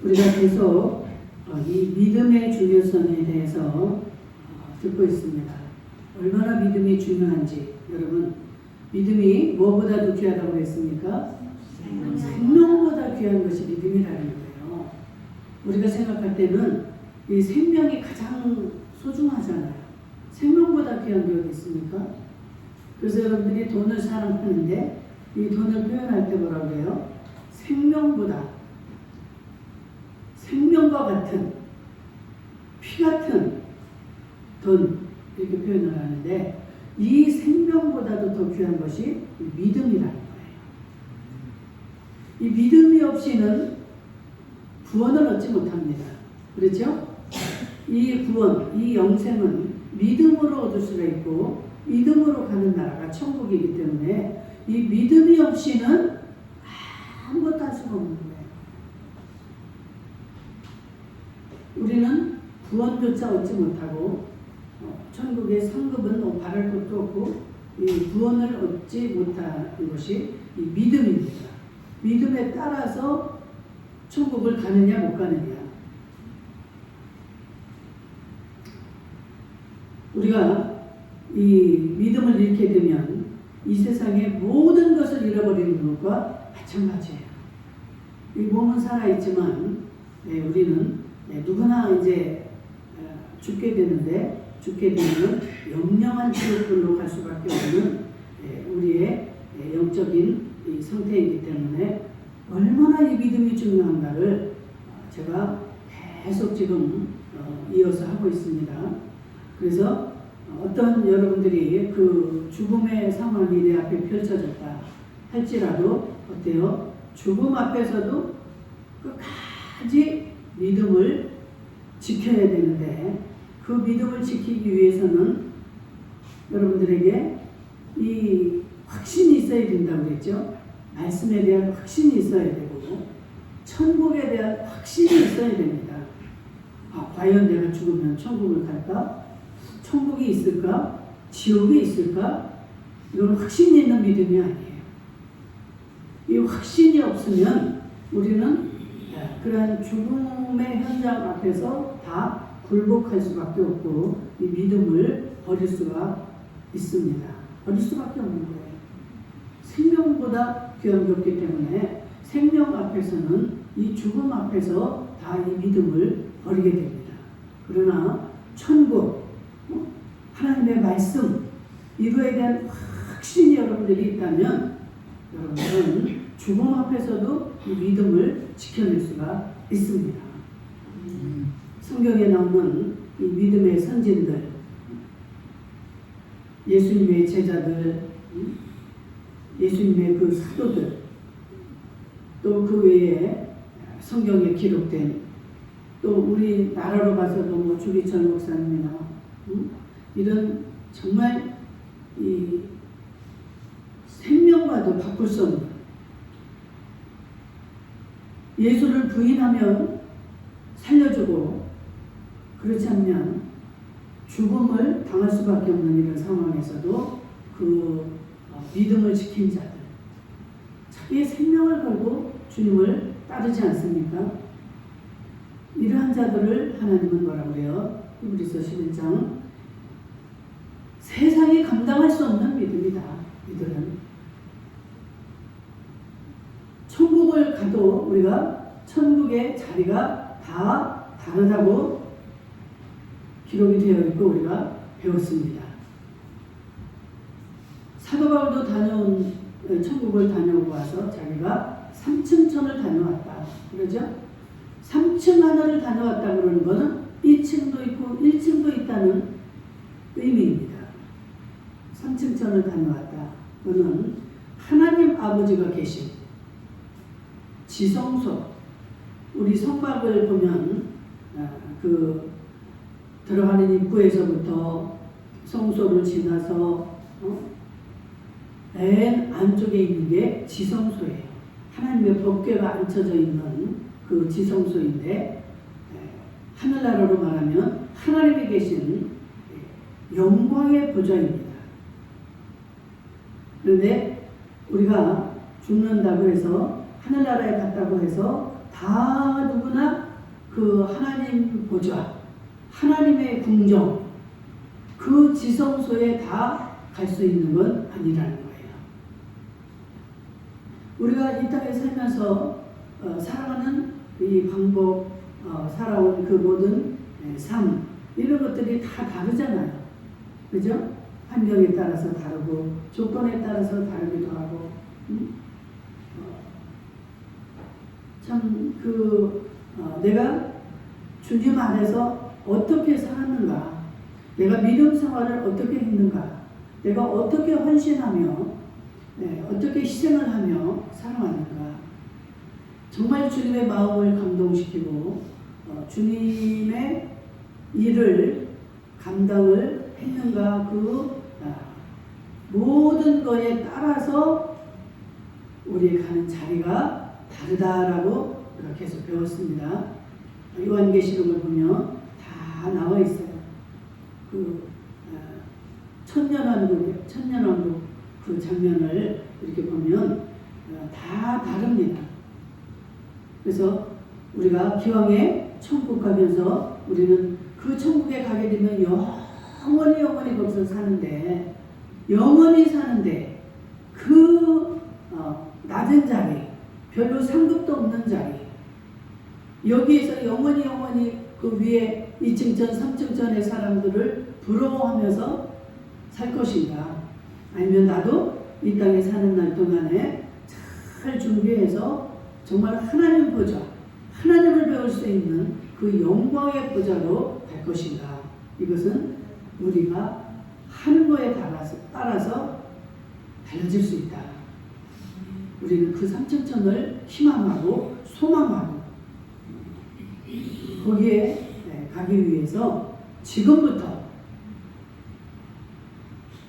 우리가 계속 이 믿음의 중요성에 대해서 듣고 있습니다. 얼마나 믿음이 중요한지. 여러분, 믿음이 무엇보다도 귀하다고 했습니까? 생명보다 귀한 것이 믿음이라는 거예요. 우리가 생각할 때는 이 생명이 가장 소중하잖아요. 생명보다 귀한 게 어디 있습니까? 그래서 여러분들이 돈을 사랑하는데 이 돈을 표현할 때 뭐라고 해요? 생명과 같은, 피 같은 돈, 이렇게 표현을 하는데, 이 생명보다도 더 귀한 것이 믿음이라는 거예요. 이 믿음이 없이는 구원을 얻지 못합니다. 그렇죠? 이 구원, 이 영생은 믿음으로 얻을 수가 있고, 믿음으로 가는 나라가 천국이기 때문에 이 믿음이 없이는 아무것도 할 수가 없는 거예요. 우리는 구원조차 얻지 못하고 천국의 상급은 바랄 것도 없고 이 구원을 얻지 못하는 것이 이 믿음입니다. 믿음에 따라서 천국을 가느냐 못 가느냐. 우리가 이 믿음을 잃게 되면 이 세상의 모든 것을 잃어버리는 것과 마찬가지예요. 이 몸은 살아있지만 우리는 누구나 이제 죽게 되는데, 죽게 되면 영영한 지옥불로 갈 수밖에 없는 우리의 영적인 이 상태이기 때문에 얼마나 이 믿음이 중요한가를 제가 계속 지금 이어서 하고 있습니다. 그래서 어떤 여러분들이 그 죽음의 상황이 내 앞에 펼쳐졌다 할지라도 어때요? 죽음 앞에서도 끝까지 믿음을 지켜야 되는데, 그 믿음을 지키기 위해서는 여러분들에게 이 확신이 있어야 된다고 그랬죠. 말씀에 대한 확신이 있어야 되고 천국에 대한 확신이 있어야 됩니다. 과연 내가 죽으면 천국을 갈까? 천국이 있을까? 지옥이 있을까? 이건 확신이 있는 믿음이 아니에요. 이 확신이 없으면 우리는 그러한 죽음의 현장 앞에서 다 굴복할 수밖에 없고 이 믿음을 버릴 수가 있습니다. 버릴 수밖에 없는 거예요. 생명보다 귀한 게 없기 때문에 생명 앞에서는, 이 죽음 앞에서 다 이 믿음을 버리게 됩니다. 그러나 천국, 하나님의 말씀, 이거에 대한 확신이 여러분들이 있다면 여러분들은 죽음 앞에서도 이 믿음을 지켜낼 수가 있습니다. 성경에 나오는 이 믿음의 선진들, 예수님의 제자들, 예수님의 그 사도들, 또 그 외에 성경에 기록된, 또 우리 나라로 봐서도 뭐 주기철 목사님이나 이런 정말 이 생명과도 바꿀 수 없는, 예수를 부인하면 살려주고 그렇지 않으면 죽음을 당할 수밖에 없는 이런 상황에서도 그 믿음을 지킨 자들, 자기의 생명을 걸고 주님을 따르지 않습니까? 이러한 자들을 하나님은 뭐라고 해요? 히브리서 11장, 세상이 감당할 수 없는 믿음이다. 이들은 천국을 가도 우리가 천국의 자리가 다 다르다고 기록이 되어 있고 우리가 배웠습니다. 사도 바울도 천국을 다녀오고 와서 자기가 3층 천을 다녀왔다. 그러죠? 3층 하늘을 다녀왔다 그러는 것은 2층도 있고 1층도 있다는 의미입니다. 3층 천을 다녀왔다. 그는 하나님 아버지가 계신 지성소, 우리 성막을 보면 그 들어가는 입구에서부터 성소를 지나서 맨 안쪽에 있는 게 지성소예요. 하나님의 법궤가 앉혀져 있는 그 지성소인데, 하늘나라로 말하면 하나님이 계신 영광의 보좌입니다. 그런데 우리가 죽는다고 해서, 하늘나라에 갔다고 해서 다 누구나 그 하나님 보좌, 하나님의 궁정, 그 지성소에 다 갈 수 있는 건 아니라는 거예요. 우리가 이 땅에 살면서 살아가는 이 방법, 살아온 그 모든 삶, 이런 것들이 다 다르잖아요. 그죠? 환경에 따라서 다르고, 조건에 따라서 다르기도 하고, 내가 주님 안에서 어떻게 살았는가, 내가 믿음 생활을 어떻게 했는가, 내가 어떻게 헌신하며, 어떻게 희생을 하며 살아왔는가, 정말 주님의 마음을 감동시키고 주님의 일을 감당을 했는가, 그 모든 거에 따라서 우리 가는 자리가 다르다라고 우리가 계속 배웠습니다. 요한계시록을 보면 다 나와 있어요. 천년왕국 그 장면을 이렇게 보면 다 다릅니다. 그래서 우리가 기왕에 천국 가면서 우리는 그 천국에 가게 되면 영원히 거기서 사는데, 영원히 사는데 그 낮은 자리, 별로 상급도 없는 자리, 여기에서 영원히 그 위에 2층전 3층전의 사람들을 부러워하면서 살 것인가, 아니면 나도 이 땅에 사는 날 동안에 잘 준비해서 정말 하나님 보좌, 하나님을 배울 수 있는 그 영광의 보좌로 갈 것인가. 이것은 우리가 하는 거에 따라서 달라질 수 있다. 우리는 그 삼층천을 희망하고 소망하고 거기에 가기 위해서 지금부터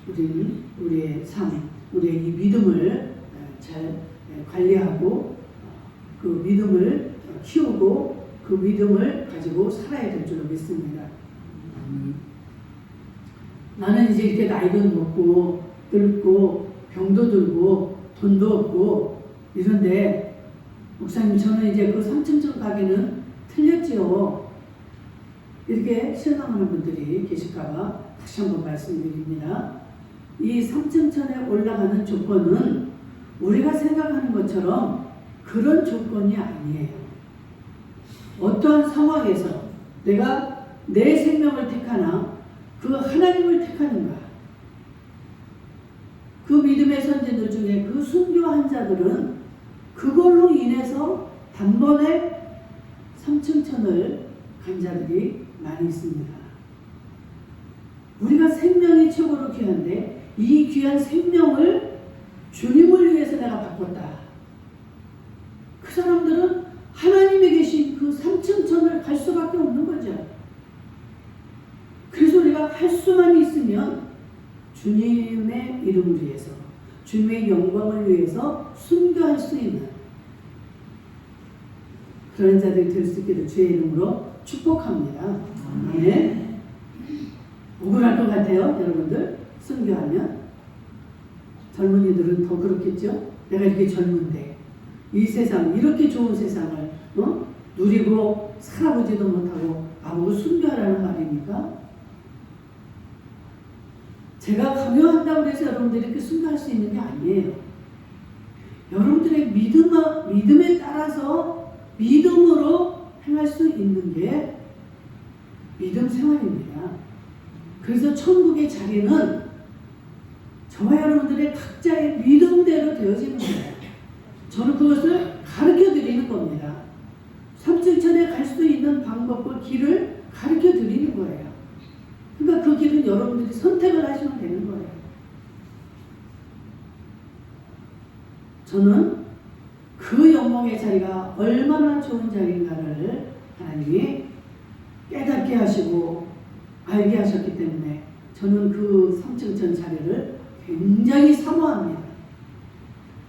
우리는 우리의 삶, 우리의 이 믿음을 잘 관리하고 그 믿음을 키우고 그 믿음을 가지고 살아야 될 줄로 믿습니다. 나는 이제 이렇게 나이도 먹고 늙고 병도 들고 돈도 없고 이런데, 목사님 저는 이제 그 3층천 가기는 틀렸지요. 이렇게 실망하는 분들이 계실까봐 다시 한번 말씀드립니다. 이 3층천에 올라가는 조건은 우리가 생각하는 것처럼 그런 조건이 아니에요. 어떠한 상황에서 내가 내 생명을 택하나 그 하나님을 택하는가, 그 믿음의 선진들 중에 그 순교한 자들은 그걸로 인해서 단번에 3층천을 간 자들이 많이 있습니다. 우리가 생명이 최고로 귀한데 이 귀한 생명을 주님을 위해서 내가 바꿨다. 그 사람들은 하나님이 계신 그 3층천을 갈 수밖에 없는 거죠. 그래서 우리가 할 수만 있으면 주님의 이름을 위해서, 주님의 영광을 위해서 순교할 수 있는 그런 자들이 될 수 있기를 주의 이름으로 축복합니다. 네. 억울할 것 같아요, 여러분들. 순교하면 젊은이들은 더 그렇겠죠. 내가 이렇게 젊은데 이 세상, 이렇게 좋은 세상을 누리고 살아보지도 못하고 나보고 순교하라는 말입니까? 제가 강요한다고 해서 여러분들이 이렇게 순교할 수 있는 게 아니에요. 여러분들의 믿음에 따라서 믿음으로 행할 수 있는 게 믿음 생활입니다. 그래서 천국의 자리는 저와 여러분들의 각자의 믿음대로 되어지는 거예요. 저는 그것을 가르쳐 드리는 겁니다. 3층천에 갈 수 있는 방법과 길을 가르쳐 드리는 거예요. 그러니까 그 길은 여러분들이 선택을 하시면 되는 거예요. 저는 그 영광의 자리가 얼마나 좋은 자리인가를 하나님이 깨닫게 하시고 알게 하셨기 때문에 저는 그 3층천 자리를 굉장히 사모합니다.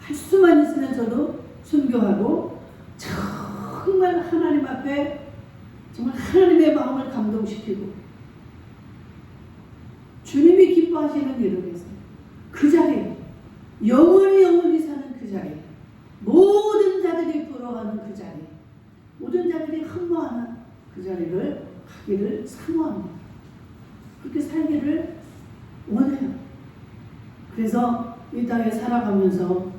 할 수만 있으면 저도 순교하고 정말 하나님 앞에 정말 하나님의 마음을 감동시키고 주님이 기뻐하시는 일을 해서 그 자리에 영원히 사는 그 자리에 모든 자들이 부러워하는 그 자리에 모든 자들이 흠모하는 그 자리를 가기를 사모합니다. 그렇게 살기를 원해요. 그래서 이 땅에 살아가면서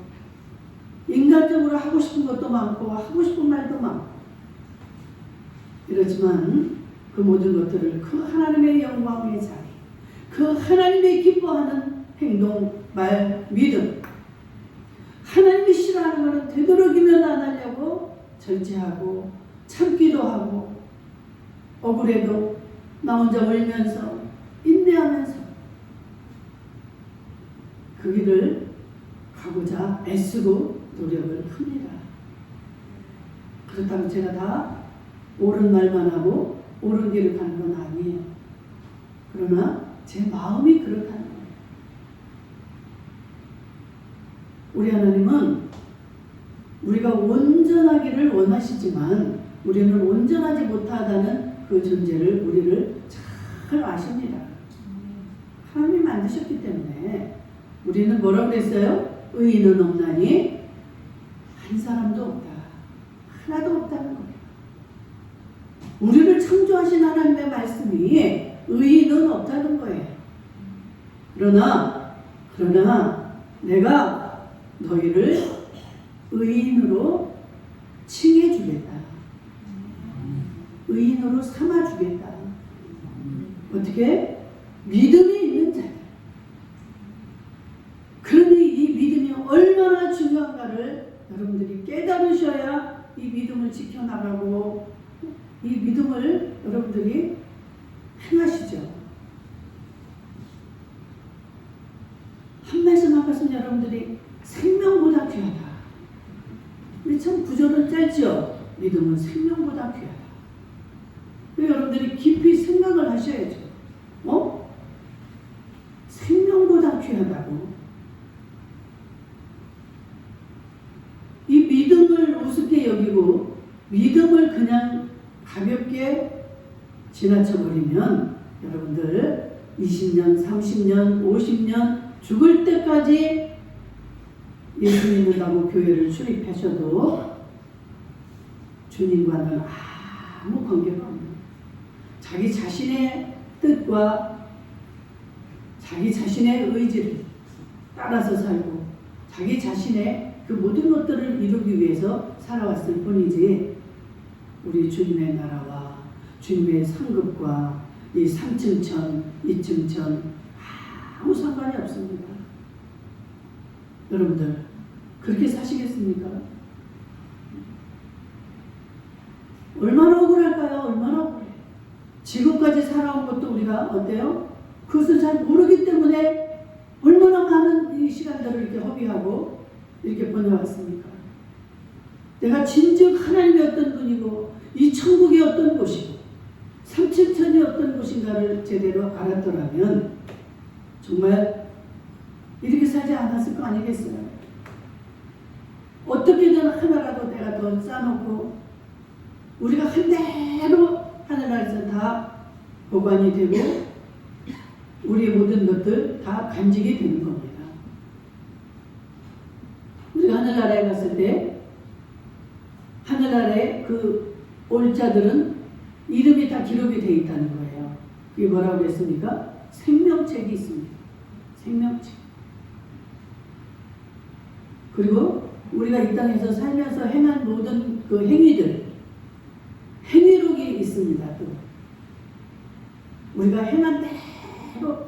인간적으로 하고 싶은 것도 많고 하고 싶은 말도 많고 이렇지만 그 모든 것들을 그 하나님의 영광의 자리, 그 하나님의 기뻐하는 행동, 말, 믿음, 하나님이 싫어하는 것은 되도록이면 안 하려고 절제하고 참기도 하고 억울해도 나 혼자 울면서 인내하면서 그 길을 가고자 애쓰고 노력을 합니다. 그렇다고 제가 다 옳은 말만 하고 옳은 길을 가는 건 아니에요. 그러나 제 마음이 그렇다는 거예요. 우리 하나님은 우리가 온전하기를 원하시지만 우리는 온전하지 못하다는 그 존재를 우리를 잘 아십니다. 하나님이 만드셨기 때문에 우리는 뭐라고 그랬어요? 의인은 없나니 한 사람도 없다. 하나도 없다는 거예요. 우리를 창조하신 하나님의 말씀이 의인은 없다는 거예요. 그러나 내가 너희를 의인으로 칭해주겠다. 의인으로 삼아주겠다. 어떻게? 믿음이 있는 자들. 그러니 이 믿음이 얼마나 중요한가를 여러분들이 깨달으셔야 이 믿음을 지켜나가고 이 믿음을 여러분들이 행하시죠. 한 말씀 여러분들이 생명보다 귀하다. 우리 참 구절은 짧죠. 믿음은 생명보다 귀하다. 여러분들이 깊이 생각을 하셔야죠. 생명보다 귀하다고. 이 믿음을 우습게 여기고 믿음을 그냥 가볍게 지나쳐버리면 여러분들 20년, 30년, 50년 죽을 때까지 예수 믿는다고 교회를 출입하셔도 주님과는 아무 관계가 없는 자기 자신의 뜻과 자기 자신의 의지를 따라서 살고 자기 자신의 그 모든 것들을 이루기 위해서 살아왔을 뿐이지 우리 주님의 나라와 주님의 상급과 이 3층 천, 2층 천 아무 상관이 없습니다. 여러분들 그렇게 사시겠습니까? 얼마나 억울할까요? 얼마나 억울해. 지금까지 살아온 것도 우리가 어때요? 그것을 잘 모르기 때문에 얼마나 많은 이 시간들을 이렇게 허비하고 이렇게 보내왔습니까? 내가 진즉 하나님이 어떤 분이고 이 천국이 어떤 곳이고 삼층천이 어떤 곳인가를 제대로 알았더라면 정말 이렇게 살지 않았을 거 아니겠어요? 어떻게든 하나라도 내가 더 쌓아놓고 우리가 한 대로 하늘나라에서 다 보관이 되고 우리의 모든 것들 다 간직이 되는 겁니다. 우리가 하늘나라에 갔을 때 하늘나라에 그 올 자들은 이름이 다 기록이 되어 있다는 거예요. 그게 뭐라고 했습니까? 생명책이 있습니다. 생명책. 그리고 우리가 이 땅에서 살면서 행한 모든 그 행위들, 행위록이 있습니다. 또 우리가 행한 대로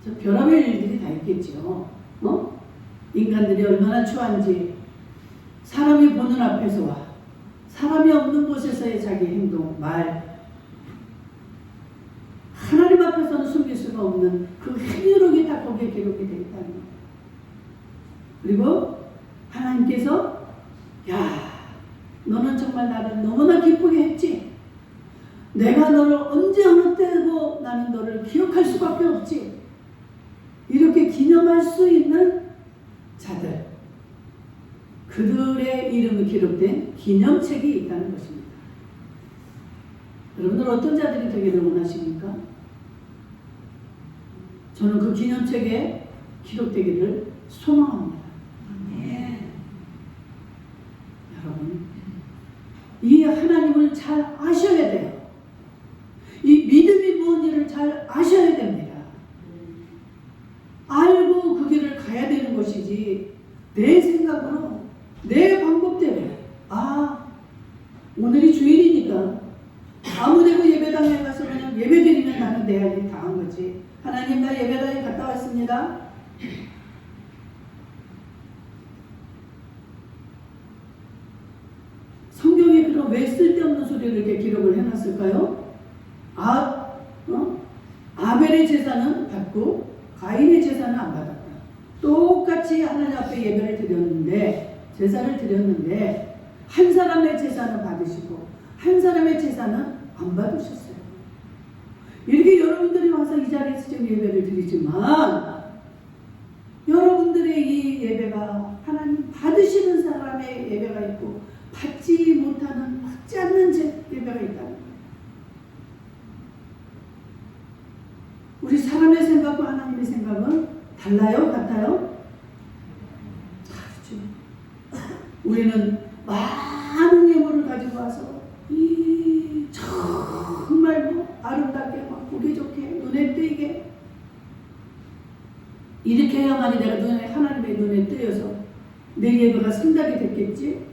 저 별의별 일들이 다 있겠죠. 인간들이 얼마나 추한지 사람이 보는 앞에서와 사람이 없는 곳에서의 자기 행동, 말 하나님 앞에서는 숨길 수가 없는 그 행위록이 다 거기에 기록이 되어 있다는 거예요. 그리고 하나님께서 야 너는 정말 나를 너무나 기쁘게 했지. 내가 너를 언제 어느 때고 나는 너를 기억할 수밖에 없지. 이렇게 기념할 수 있는 자들 그들의 이름이 기록된 기념책이 있다는 것입니다. 여러분들 어떤 자들이 되기를 원하십니까? 저는 그 기념책에 기록되기를 소망합니다. 여러분 이 하나님을 잘 아셔야 돼요. 이 믿음이 뭔지를 잘 아셔야 됩니다. 알고 그 길을 가야 되는 것이지, 내 생각으로, 내 방법대로, 오늘이 주일이니까 아무데고 예배당에 가서 그냥 예배드리면 나는 내 할 일 다 한 거지. 하나님, 나 예배당에 갔다 왔습니다. 성경에 그럼 왜 쓸데없는 소리를 이렇게 기록을 해놨을까요? 아벨의 제사는 받고 가인의 제사는 안 받았다. 똑같이 하나님 앞에 예배를 드렸는데, 제사를 드렸는데, 한 사람의 제사는 받으시고 한 사람의 제사는 안 받으셨어요. 이렇게 여러분들이 와서 이 자리에서 지금 예배를 드리지만, 여러분들의 이 예배가 하나님 받으시는 사람의 예배가 있고 받지 못하는, 받지 않는 예배가 있다는 거예요. 우리 사람의 생각과 하나님의 생각은 달라요? 같아요? 다르죠. 우리는 많은 예물을 가지고 와서 정말 아름답게 보기 좋게 눈에 띄게 이렇게 해야만이 내가 하나님의 눈에 띄어서 내 예배가 승낙이 됐겠지.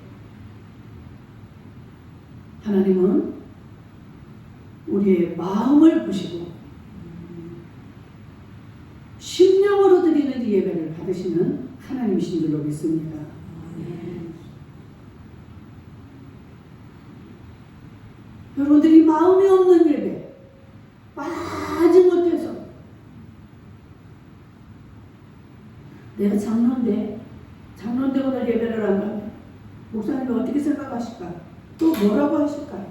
하나님은 우리의 마음을 보시고 심령으로 드리는 이 예배를 받으시는 하나님이신 줄로 믿습니다. 여러분들이 마음이 없는 예배, 빠지못해서 내가 장로인데 오늘 예배를 안 가면 목사님이 어떻게 생각하실까? 또 뭐라고 하실까?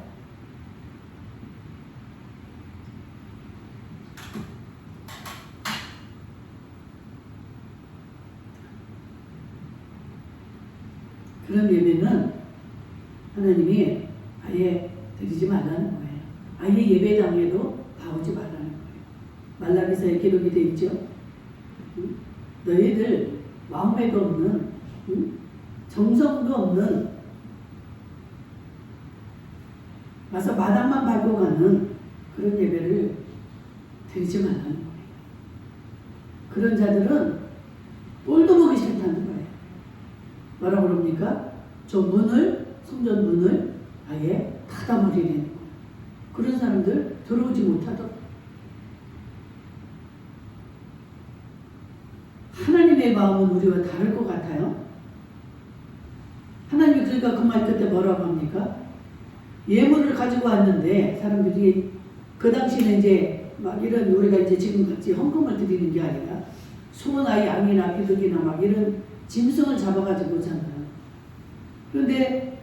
그런 예배는 하나님이 아예 드리지 말라는 거예요. 아예 예배당에도 나오지 말라는 거예요. 말라기서에 기록이 되어 있죠. 너희들 마음에도 없는, 정성도 없는, 와서 마당만 밟고 가는 그런 예배를 드리지 말라는 거예요. 그런 자들은 꼴도 보기 싫다는 거예요. 뭐라고 그럽니까? 저 문을, 성전 문을 아예 닫아버리는 거예요. 그런 사람들 들어오지 못하도록. 하나님의 마음은 우리와 다를 것 같아요. 하나님이 그러니까 그 말 그때 뭐라고 합니까? 예물을 가지고 왔는데 사람들이 그 당시에는 이제 막 이런 우리가 이제 지금 같이 헌금을 드리는 게 아니라 소나 양이나 비둘기나 막 이런 짐승을 잡아가지고 오잖아요. 그런데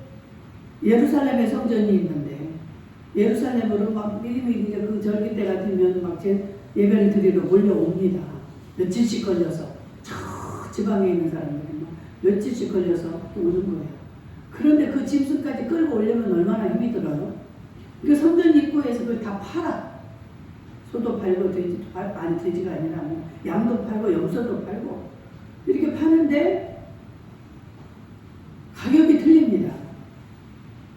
예루살렘에 성전이 있는데 예루살렘으로 막 미리미리 이제 그 절기 때가 되면 막 제 예배를 드리러 몰려옵니다. 며칠씩 걸려서 저 지방에 있는 사람들이 막 며칠씩 걸려서 오는 거예요. 그런데 그 짐승까지 끌고 오려면 얼마나 힘이 들어요? 그 성전 입구에서 그걸 다 팔아. 소도 팔고 돼지가 아니라 양도 팔고 염소도 팔고 이렇게 파는데 가격이 틀립니다.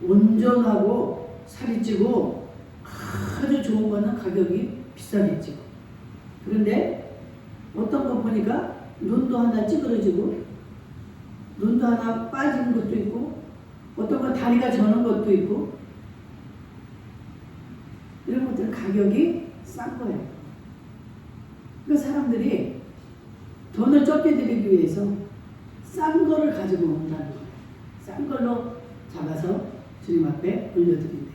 온전하고 살이 찌고 아주 좋은 거는 가격이 비싸겠죠. 그런데 어떤 거 보니까 눈도 하나 찌그러지고 눈도 하나 빠지는 것도 있고 어떤 건 다리가 저는 것도 있고 이런 것들은 가격이 싼 거예요. 그러니까 사람들이 돈을 적게 들이기 위해서 싼 거를 가지고 온다는 거예요. 싼 걸로 잡아서 주님 앞에 올려드린대요.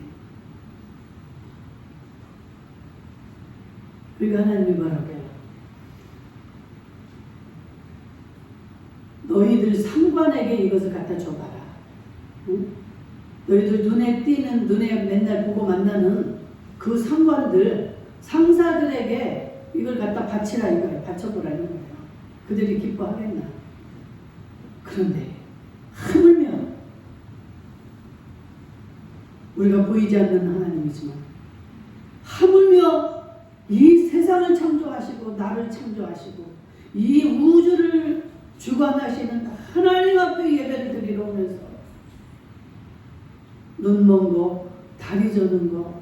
그러니까 하나님이 뭐라고 해요? 너희들 상관에게 이것을 갖다 줘봐라. 응? 너희들 눈에 띄는, 눈에 맨날 보고 만나는 그 상관들, 상사들에게 이걸 갖다 바치라 이거예요. 바쳐보라는 거예요. 그들이 기뻐하겠나. 그런데 하물며 우리가 보이지 않는 하나님이지만 하물며 이 세상을 창조하시고 나를 창조하시고 이 우주를 주관하시는 하나님 앞에 예배를 드리러 오면서 눈 먼 거, 다리 저는 거.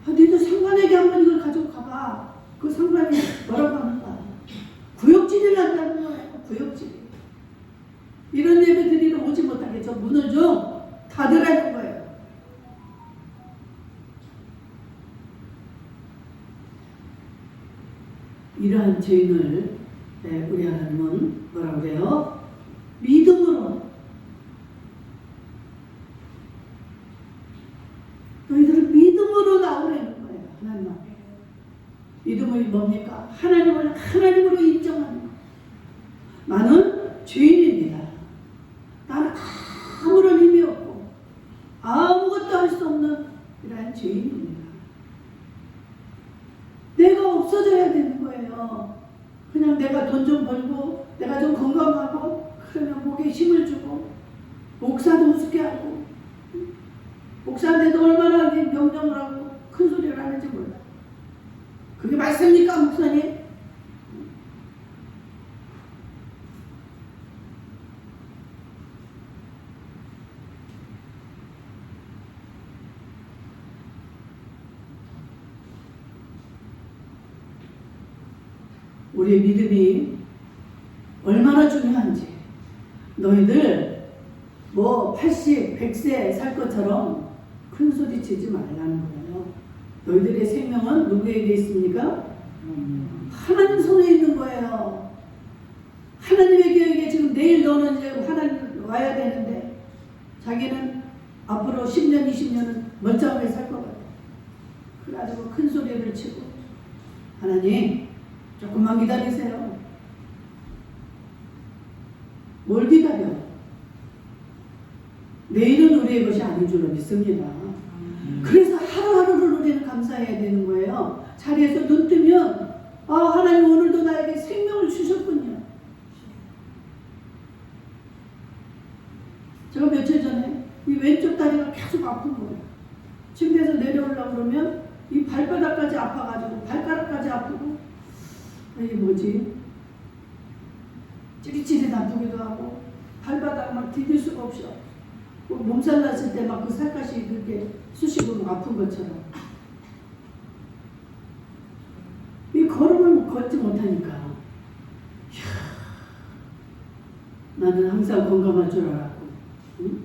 너희도 상관에게 한번 이걸 가지고 가봐. 그 상관이 뭐라고 하는가? 구역질을 한다는 거예요. 구역질. 이런 예배 드리러 오지 못하게 저 문을 좀 닫으라는 거예요. 이러한 죄인을 우리 하나님은 뭐라고 그래요? 믿음으로. 너희들은 믿음으로 나오라는 거예요. 하나님 앞에. 믿음이 뭡니까? 하나님을 하나님으로 인정하는 거. 나는 죄인입니다. 나는 아무런 힘이 없고 아무것도 할 수 없는 이러한 죄인입니다. 내가 없어져야 되는 거예요. 그냥 내가 돈 좀 벌고 내가 좀 건강하고 그러면 목에 힘을 주고 목사도 우습게 하고 목사한테도 얼마나 명령을 하고 큰 소리를 하는지 몰라. 그게 맞습니까, 목사님? 우리의 믿음이 얼마나 중요한지. 너희들 뭐 80, 100세 살 것처럼 큰 소리 치지 말라는 거예요. 너희들의 생명은 누구에게 있습니까? 하나님 손에 있는 거예요. 하나님의 계획에 지금 내일 너는 이제 하나님 와야 되는데 자기는 앞으로 10년, 20년은 멀쩡하게 살 것 같아. 그래가지고 큰 소리를 치고 하나님 조금만 기다리세요. 뭘 기다려? 내일은 우리의 것이 아닌 줄로 믿습니다. 그래서 하루하루를 우리는 감사해야 되는 거예요. 자리에서 눈 뜨면 하나님 오늘도 나에게 생명을 주셨군요. 제가 며칠 전에 이 왼쪽 다리가 계속 아픈 거예요. 침대에서 내려오려고 그러면 이 발바닥까지 아파가지고 발가락까지 아프고 이게 뭐지? 찌릿찌릿 아프기도 하고 발바닥 막 디딜 수가 없어. 몸살 났을 때 막 그 살갗이 그렇게 쑤시고 아픈 것처럼. 이 걸음을 걷지 못하니까 이야, 나는 항상 건강할 줄 알았고 응?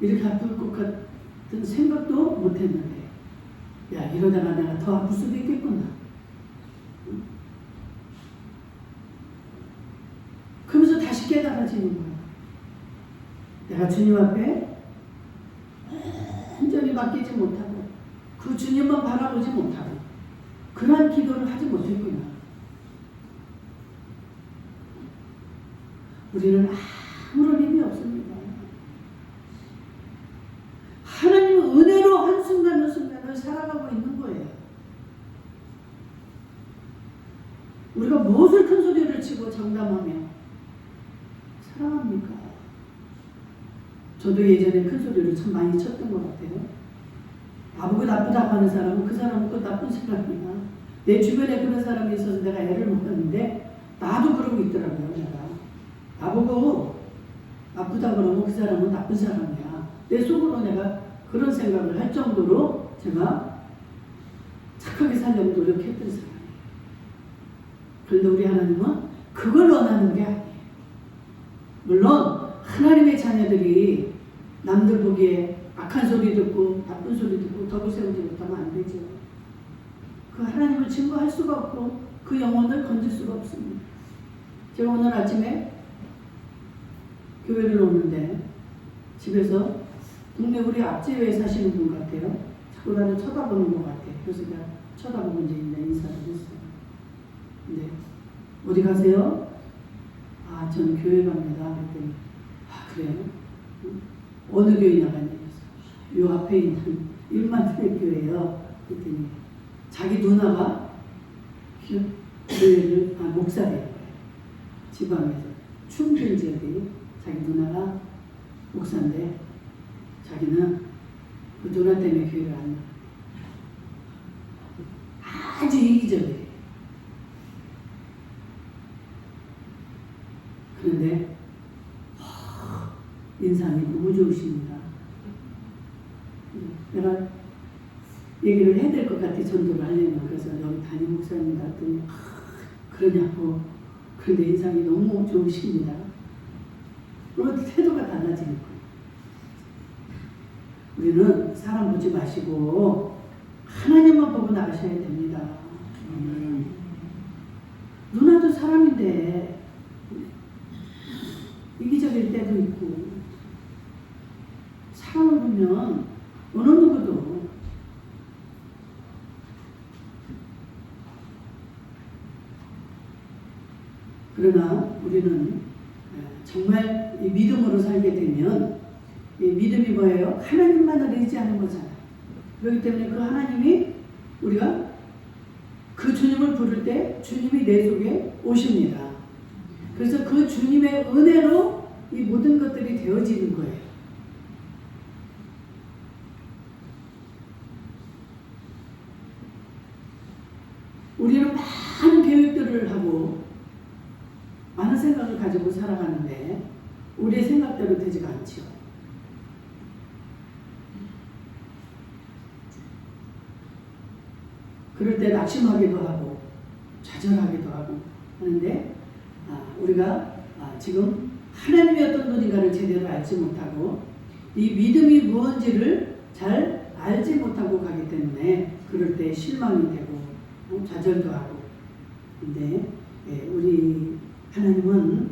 이렇게 아플 것 같은 생각도 못했는데 야 이러다가 내가 더 아플 수도 있겠구나. 응? 그러면서 다시 깨달아지는 거야. 내가 주님 앞에 완전히 맡기지 못하고 그 주님만 바라보지 못하고 그러한 기도를 하지 못했구나. 우리는 아무런 힘이 없습니다. 하나님은 은혜로 한순간을 살아가고 있는 거예요. 우리가 무엇을 큰 소리를 치고 장담하며 사랑합니까? 저도 예전에 큰 소리를 참 많이 쳤던 것 같아요. 나보고 나쁘다고 하는 사람은 그 사람은 또 나쁜 사람이야. 내 주변에 그런 사람이 있어서 내가 애를 먹었는데 나도 그러고 있더라고요. 내가 나보고 나쁘다 그러면 그 사람은 나쁜 사람이야. 내 속으로 내가 그런 생각을 할 정도로 제가 착하게 살려고 노력했던 사람이에요. 그런데 우리 하나님은 그걸 원하는 게 아니에요. 물론 하나님의 자녀들이 남들 보기에 악한 소리 듣고 나쁜 소리 듣고 덕을 세우지 못하면 안 되죠. 그 하나님을 증거할 수가 없고 그 영혼을 건질 수가 없습니다. 제가 오늘 아침에 교회를 오는데 집에서 동네 우리 앞집에 사시는 분 같아요. 자꾸 나를 쳐다보는 것 같아요. 그래서 내가 쳐다보고 이제 인사를 했어요. 근데 어디 가세요? 저는 교회 갑니다. 그랬더니 그래요? 어느 교회 나가냐면서 요 앞에 있는 일만교회 교회예요. 그랬더니 자기 누나가 교회를 목사래요. 지방에서 충청 지역에 자기 누나가 목사인데 자기는 그 누나 때문에 교회를 안 나가. 아주 이기적이에요. 그런데 인상이 너무 좋으십니다. 내가 얘기를 해야 될 것 같아, 전도를 하려면. 그래서 여기 담임 목사님 갔더니 그러냐고. 그런데 인상이 너무 좋으십니다. 그리고 태도가 달라지는 거예요. 우리는 사람 보지 마시고 하나님만 보고 나가셔야 됩니다. 누나도 사람인데 이기적일 때도 있고, 사람을 보면 어느 누구도 그러나 우리는 정말 이 믿음으로 살게 되면, 이 믿음이 뭐예요? 하나님만을 의지하는 거잖아요. 그렇기 때문에 그 하나님이, 우리가 그 주님을 부를 때 주님이 내 속에 오십니다. 그래서 그 주님의 은혜로 이 모든 것들이 되어지는 거예요. 우리는 많은 계획들을 하고 많은 생각을 가지고 살아가는데 우리의 생각대로 되지가 않죠. 그럴 때 낙심하기도 하고 좌절하기도 하고 하는데, 우리가 지금 하나님이 어떤 분인가를 제대로 알지 못하고 이 믿음이 무엇인지를 잘 알지 못하고 가기 때문에 그럴 때 실망이 되고 좌절도 하고. 근데 우리 하나님은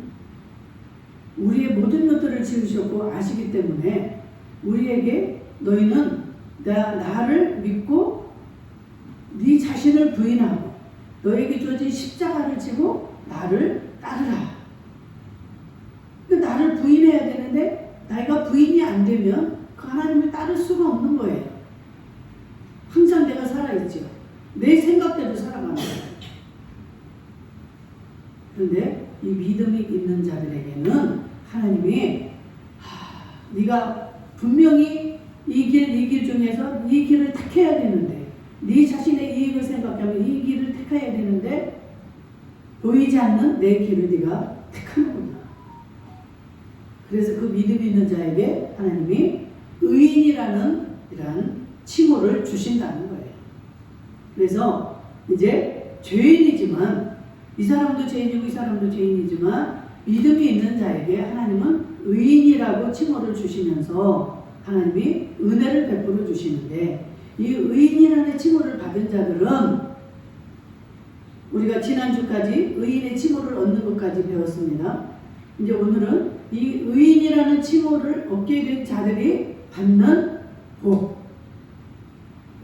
우리의 모든 것들을 지으셨고 아시기 때문에 우리에게 너희는 나를 믿고 네 자신을 부인하고 너에게 주어진 십자가를 지고 나를 따르라. 나를 부인해야 되는데 내가 부인이 안 되면 그 하나님을 따를 수가 없는 거예요. 항상 내가 살아있죠. 내 생각대로 살아가는 거예요. 그런데 이 믿음이 있는 자들에게는 하나님이 네가 분명히 이 길 중에서 이 길을 택해야 되는데, 네 자신의 이익을 생각하면 이 길을 택해야 되는데 보이지 않는 내 길을 네가 택하는구나. 그래서 그 믿음 있는 자에게 하나님이 의인이라는 이러한 칭호를 주신다는 거예요. 그래서 이제 죄인이지만, 이 사람도 죄인이고 이 사람도 죄인이지만 믿음이 있는 자에게 하나님은 의인이라고 칭호를 주시면서 하나님이 은혜를 베풀어 주시는데, 이 의인이라는 칭호를 받은 자들은 우리가 지난주까지 의인의 칭호를 얻는 것까지 배웠습니다. 이제 오늘은 이 의인이라는 칭호를 얻게 된 자들이 받는 복.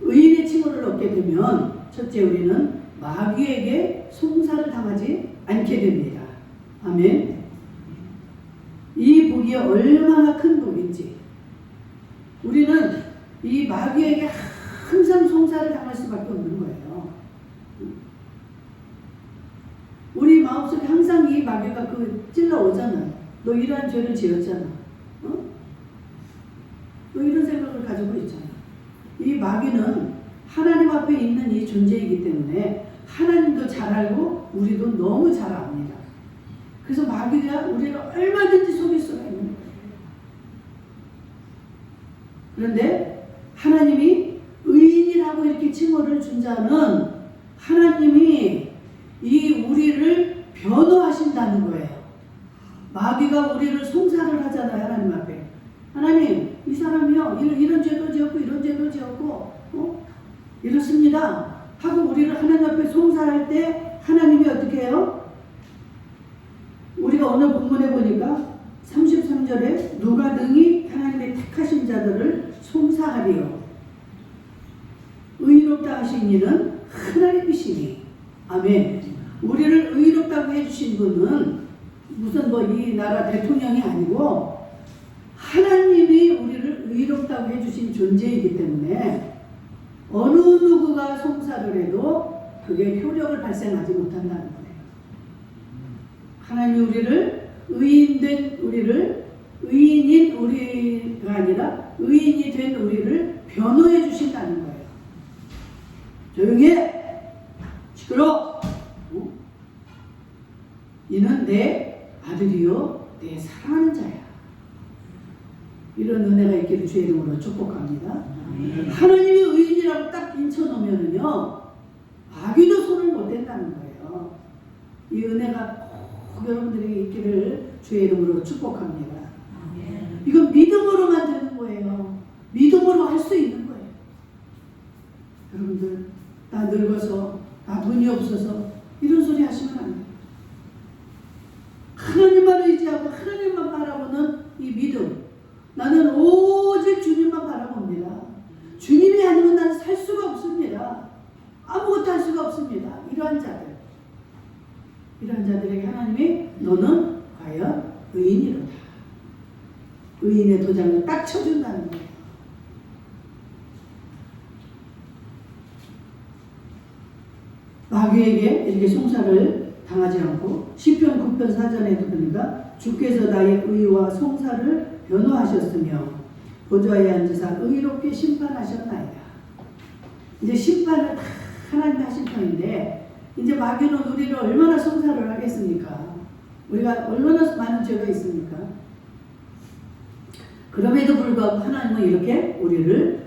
의인의 칭호를 얻게 되면 첫째, 우리는 마귀에게 송사를 당하지 않게 됩니다. 아멘. 이 복이 얼마나 큰 복인지. 우리는 이 마귀에게 항상 송사를 당할 수밖에 없는 거예요. 우리 마음속에 항상 이 마귀가 찔러오잖아요. 너 이러한 죄를 지었잖아. 너 이런 생각을 가지고 있잖아. 이 마귀는 하나님 앞에 있는 이 존재이기 때문에 하나님도 잘 알고 우리도 너무 잘 압니다. 그래서 마귀가 우리를 얼마든지 속일 수가 있는 거예요. 그런데 하나님이 의인이라고 이렇게 칭호를 준 자는 하나님이 이 우리를 변호하신다는 거예요. 마귀가 우리를 송사를 하잖아요. 하나님 앞에. 하나님, 이 사람이요 이런 죄도 지었고 이런 죄도 지었고 이렇습니다 하고 우리를 하나님 앞에 송사할 때 하나님이 어떻게 해요? 우리가 오늘 본문에 보니까 33절에 누가 능히 하나님의 택하신 자들을 송사하리요. 의롭다 하신 이는 하나님이시니. 아멘. 우리를 의롭다고 해주신 분은 무슨 이 나라 대통령이 아니고 하나님이 우리를 의롭다고 해주신 존재이기 때문에 어느 누구가 송사를 해도 그게 효력을 발생하지 못한다는 거예요. 하나님이 우리를 의인된 우리를 의인인 우리가 아니라 의인이 된 우리를 변호해 주신다는 거예요. 조용히 해! 시끄러! 이는 내 아들이요 내 사랑하는 자야. 이런 은혜가 있기를 주의 이름으로 축복합니다. 하나님의 의인이라고 딱 인쳐놓으면은요, 마귀도 손을 못 댄다는 거예요. 이 은혜가 꼭 여러분들에게 있기를 주의 이름으로 축복합니다. 이건 믿음으로만 되는 거예요. 믿음으로 할 수 있는 거예요. 여러분들, 나 늙어서, 나 돈이 없어서 이런 소리 하시면 안 돼요. 하나님만 의지하고 하나님만 바라보는 이 믿음. 나는 오직 주님만 바라봅니다. 주님이 아니면 나는 살 수가 없습니다. 아무것도 할 수가 없습니다. 이러한 자들에게 하나님이 너는 과연 의인이로다. 의인의 도장을 딱 쳐준다는 거예요. 마귀에게 이렇게 송사를 당하지 않고 시편 9편 4절에도 보니까 주께서 나의 의와 송사를 변호하셨으며 보좌에 앉으사 의롭게 심판하셨나이다. 이제 심판을 다 하나님 하신 편인데 이제 마귀는 우리를 얼마나 송사를 하겠습니까? 우리가 얼마나 많은 죄가 있습니까? 그럼에도 불구하고 하나님은 이렇게 우리를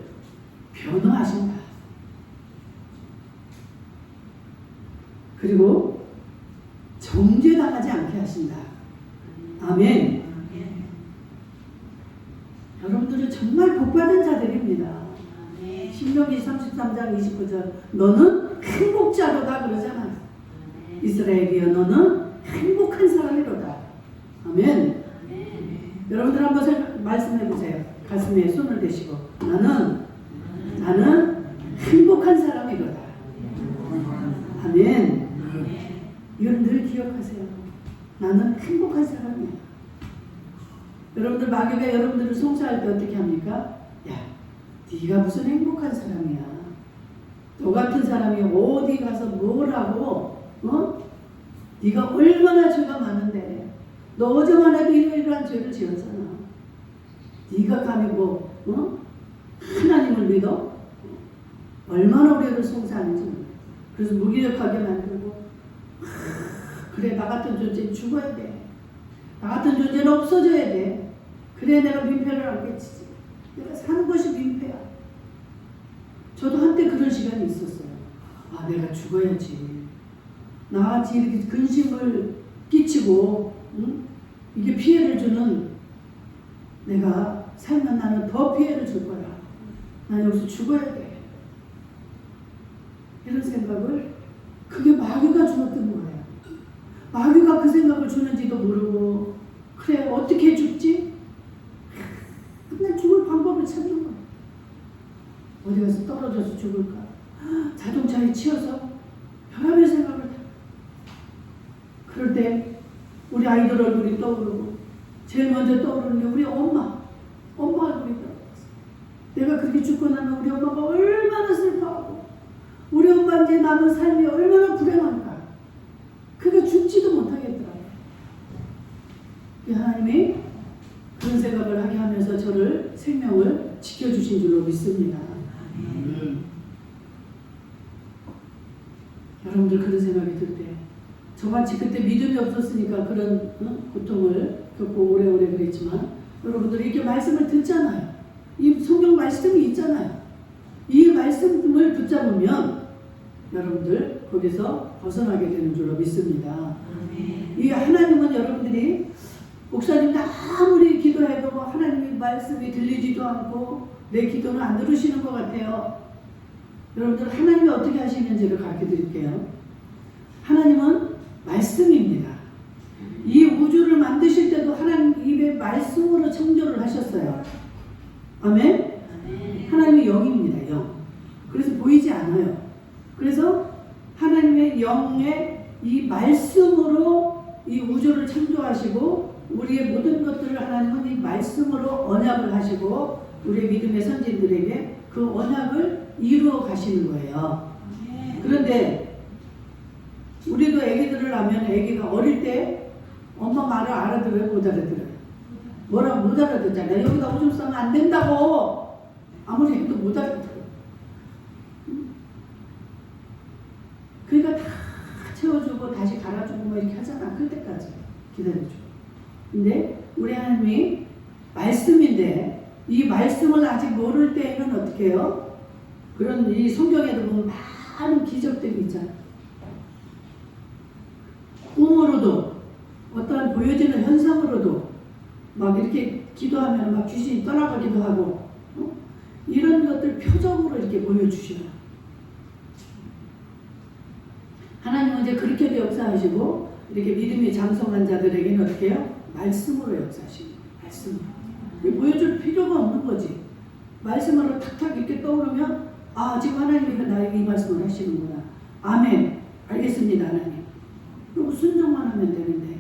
변호하신다. 그리고 정죄당하지 않게 하신다. 아멘. 여러분들은 정말 복받은 자들입니다. 신명기 33장 29절 너는 행복자로다 그러잖아요. 이스라엘이여 너는 행복한 사람이로다. 아멘. 여러분들 한번 말씀해 보세요. 가슴에 손을 대시고 나는 행복한 사람이로다. 아멘. 이건 늘 기억하세요. 나는 행복한 사람이야. 여러분들 마귀가 여러분들을 송사할 때 어떻게 합니까? 야, 네가 무슨 행복한 사람이야. 너 같은 사람이 어디 가서 뭘 하고 네가 얼마나 죄가 많은데 너 어제만 해도 이러이러한 죄를 지었잖아. 네가 감히 하나님을 믿어? 얼마나 우리를 송사하는지 몰라. 그래서 무기력하게 만들고 그래 나 같은 존재는 죽어야 돼. 나 같은 존재는 없어져야 돼. 그래 내가 민폐를 안겠지. 내가 사는 것이 민폐야. 저도 한때 그런 시간이 있었어요. 아 내가 죽어야지. 나같이 이렇게 근심을 끼치고 이게 피해를 주는 내가 살면 나는 더 피해를 줄 거야. 난 여기서 죽어야 돼. 이런 생각을 그게 마귀가 주었던 거예요. 마귀가 그 생각을 주는지도 모르고 그래 어떻게 죽지? 그냥 죽을 방법을 찾는 거예요. 어디 가서 떨어져서 죽을까? 자동차에 치여서 별의별 생각을 다. 그럴 때 우리 아이들 얼굴이 떠오르고 제일 먼저 떠오르는 게 우리 엄마 얼굴이 떠오르었어요. 내가 그렇게 죽고 나면 우리 엄마가 얼마나 슬퍼하고 우리 엄마 이제 남은 삶이 얼마나 불행한가. 그러니까 죽지도 못하겠더라고요. 하나님이 그런 생각을 하게 하면서 저를 생명을 지켜주신 줄로 믿습니다. 여러분들 그런 생각이 들 때 저같이 그때 믿음이 없었으니까 그런 고통을 겪고 오래오래 그랬지만 여러분들 이렇게 말씀을 듣잖아요. 이 성경 말씀이 있잖아요. 이 말씀을 붙잡으면 여러분들 거기서 벗어나게 되는 줄로 믿습니다. 이 하나님은 여러분들이 목사님도 아무리 기도해도 하나님의 말씀이 들리지도 않고 내 기도는 안 들으시는 것 같아요. 여러분들 하나님이 어떻게 하시는지를 가르쳐 드릴게요. 하나님은 말씀입니다. 이 우주를 만드실 때도 하나님 입에 말씀으로 창조를 하셨어요. 아멘? 하나님의 영입니다. 영. 그래서 보이지 않아요. 그래서 하나님의 영의 이 말씀으로 이 우주를 창조하시고 우리의 모든 것들을 하나님은 이 말씀으로 언약을 하시고 우리의 믿음의 선진들에게 그 언약을 이루어 가시는 거예요. 그런데 우리도 애기들을 하면 애기가 어릴 때 엄마 말을 알아들어요? 못 알아들어요? 뭐라고 못 알아듣잖아요. 여기다 오줌 싸면 안 된다고 아무리 해도 못 알아들어요. 그러니까 다 채워주고 다시 갈아주고 뭐 이렇게 하잖아. 그때까지 기다려주고. 근데 우리 하나님이 말씀인데 이 말씀을 아직 모를 때에는 어떻게 해요? 그런 이 성경에도 보면 많은 기적들이 있잖아요. 꿈으로도 어떠한 보여지는 현상으로도 막 이렇게 기도하면 막 귀신이 떠나가기도 하고 이런 것들 표적으로 이렇게 보여주셔요. 하나님은 이제 그렇게도 역사하시고 이렇게 믿음이 장성한 자들에게는 어떻게 해요? 말씀으로 역사하시는 거예요. 말씀으로. 보여줄 필요가 없는 거지. 말씀으로 탁탁 이렇게 떠오르면 아 지금 하나님이 나에게 이 말씀을 하시는구나. 아멘. 알겠습니다 하나님. 그리고 순종만 하면 되는데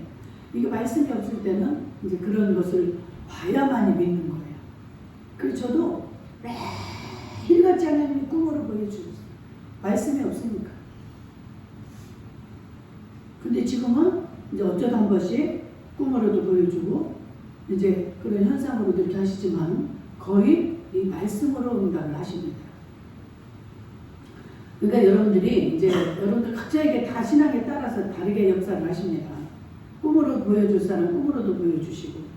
이게 말씀이 없을 때는 이제 그런 것을 봐야만이 믿는 거예요. 그래서 저도 매일같이 하나님이 꿈으로 보여주셨어요. 말씀이 없으니까. 근데 지금은 이제 어쩌다 한 번씩 꿈으로도 보여주고 이제 그런 현상으로도 이렇게 하시지만 거의 이 말씀으로 응답을 하십니다. 그러니까 여러분들이 이제 여러분들 각자에게 다 신앙에 따라서 다르게 역사를 하십니다. 꿈으로 보여줄 사람 꿈으로도 보여주시고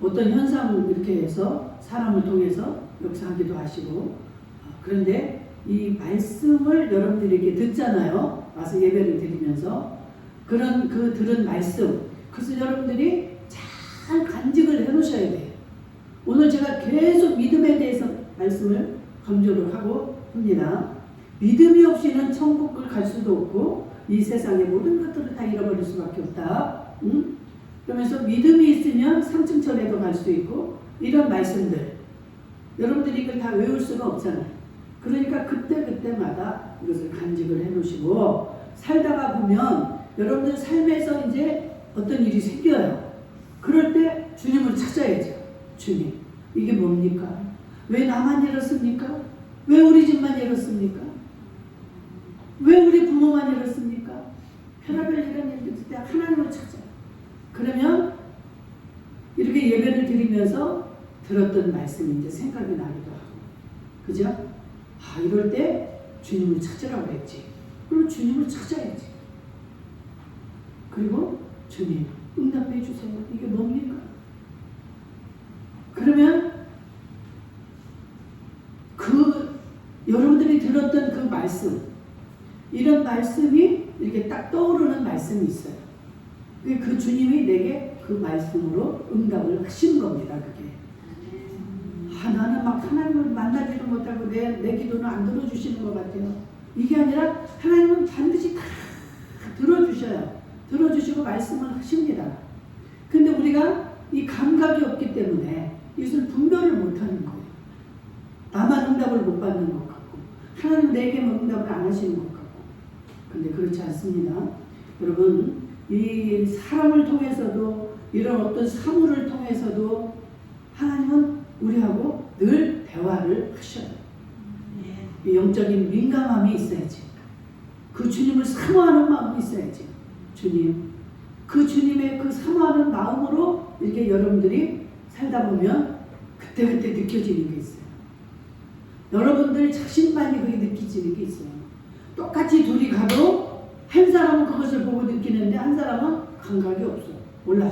어떤 현상 이렇게 해서 사람을 통해서 역사하기도 하시고 그런데 이 말씀을 여러분들에게 듣잖아요. 와서 예배를 드리면서 그런 그 들은 말씀 그래서 여러분들이 잘 간직을 해놓으셔야 돼요. 오늘 제가 계속 믿음에 대해서 말씀을 강조를 하고 합니다. 믿음이 없이는 천국을 갈 수도 없고 이 세상의 모든 것들을 다 잃어버릴 수밖에 없다. 그러면서 믿음이 있으면 삼층천에도 갈 수 있고 이런 말씀들 여러분들이 이걸 다 외울 수가 없잖아요. 그러니까 그때그때마다 이것을 간직을 해놓으시고 살다가 보면 여러분들 삶에서 이제 어떤 일이 생겨요. 그럴 때 주님을 찾아야죠. 주님 이게 뭡니까? 왜 나만 이렇습니까? 왜 우리 집만 이렇습니까? 왜 우리 부모만 이렇습니까? 별의별 이런 일들 때 하나님을 찾아요. 그러면 이렇게 예배를 드리면서 들었던 말씀이 이제 생각이 나기도 하고 그죠? 아 이럴 때 주님을 찾으라고 그랬지. 그리고 주님을 찾아야지. 그리고 주님 응답해 주세요. 이게 뭡니까? 그러면 그 여러분들이 들었던 그 말씀 이런 말씀이 이렇게 딱 떠오르는 말씀이 있어요. 그 주님이 내게 그 말씀으로 응답을 하신 겁니다. 그게 나는 막 하나님을 만나지도 못하고 내 기도는 안 들어주시는 것 같아요. 이게 아니라 하나님은 반드시 다 들어주셔요. 들어주시고 말씀을 하십니다. 근데 우리가 이 감각이 없기 때문에 이것을 분별을 못하는 거예요. 나만 응답을 못 받는 것 같고 하나님 내게만 응답을 안 하시는 것 같고 근데 그렇지 않습니다. 여러분 이 사람을 통해서도 이런 어떤 사물을 통해서도 하나님은 우리하고 늘 대화를 하셔요. 영적인 민감함이 있어야지. 그 주님을 사모하는 마음이 있어야지. 주님 그 주님의 그 사모하는 마음으로 이렇게 여러분들이 살다 보면 그때그때 느껴지는 게 있어요. 여러분들 자신만이 그게 느끼지는 게 있어요. 똑같이 둘이 가도 한 사람은 그것을 보고 느끼는데 한 사람은 감각이 없어. 몰라.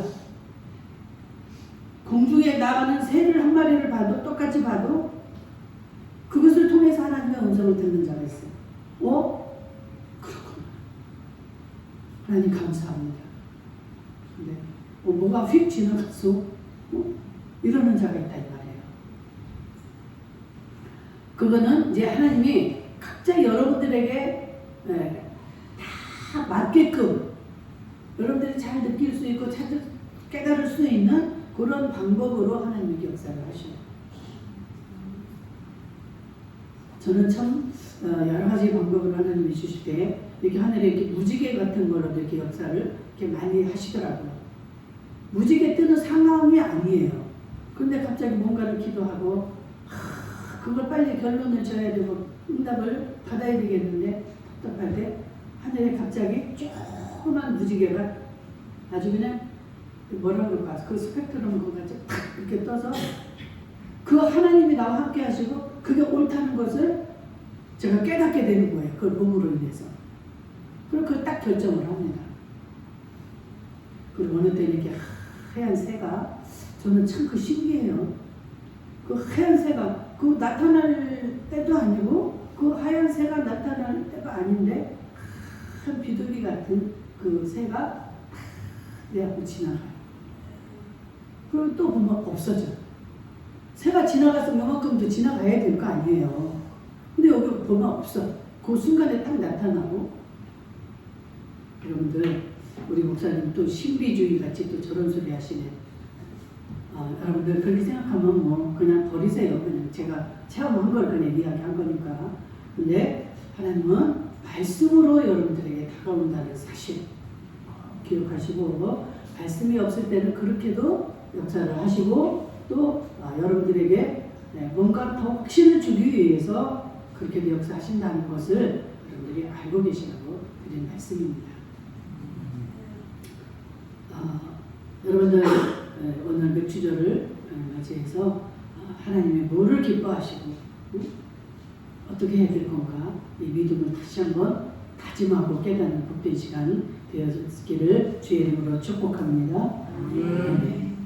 공중에 나가는 새를 한 마리를 봐도 똑같이 봐도 그것을 통해서 하나님의 음성을 듣는 자가 있어요. 그렇구나. 하나님 감사합니다. 근데 뭐가 휙 지나갔어? 이러는 자가 있다 이 말이에요. 그거는 이제 하나님이 각자 여러분들에게 다 맞게끔 여러분들이 잘 느낄 수 있고 깨달을 수 있는 그런 방법으로 하나님이 역사를 하셔요. 저는 참 여러 가지 방법을 하나님이 주실 때 이렇게 하늘에 이렇게 무지개 같은 걸로 이렇게 역사를 이렇게 많이 하시더라고요. 무지개 뜨는 상황이 아니에요. 근데 갑자기 뭔가를 기도하고 그걸 빨리 결론을 줘야 되고 응답을 받아야 되겠는데 답답할 때 하늘에 갑자기 조그만 무지개가 아주 그냥 뭐라 그럴까 그 스펙트럼 그거 같이 탁 이렇게 떠서 그 하나님이 나와 함께 하시고 그게 옳다는 것을 제가 깨닫게 되는 거예요. 그걸 몸으로 인해서. 그리고 그걸 딱 결정을 합니다. 그리고 어느 때는 이렇게 하얀 새가 저는 참 그 신기해요. 그 하얀 새가 그 나타날 때도 아니고 그 하얀 새가 나타날 때가 아닌데 한 비둘기 같은 그 새가 내 앞을 지나가요. 그리고 또 보면 없어져. 새가 지나갔으면 요만큼 더 지나가야 될 거 아니에요. 근데 여기 보면 없어. 그 순간에 딱 나타나고. 여러분들, 우리 목사님 또 신비주의 같이 또 저런 소리 하시네. 여러분들 그렇게 생각하면 뭐 그냥 버리세요. 그냥 제가 체험한 걸 그냥 이야기한 거니까. 근데 하나님은 말씀으로 여러분들에게 다가온다는 사실 기억하시고, 말씀이 없을 때는 그렇게도 역사를 하시고, 또 여러분들에게 뭔가 더 확신을 주기 위해서 그렇게도 역사하신다는 것을 여러분들이 알고 계시라고 드린 말씀입니다. 여러분들 오늘 맥주절을 맞이해서 하나님의 뭐를 기뻐하시고 어떻게 해야 될 건가, 이 믿음을 다시 한번 다짐하고 깨닫는 복된 시간 되었기를 주의 이름으로 축복합니다. 네.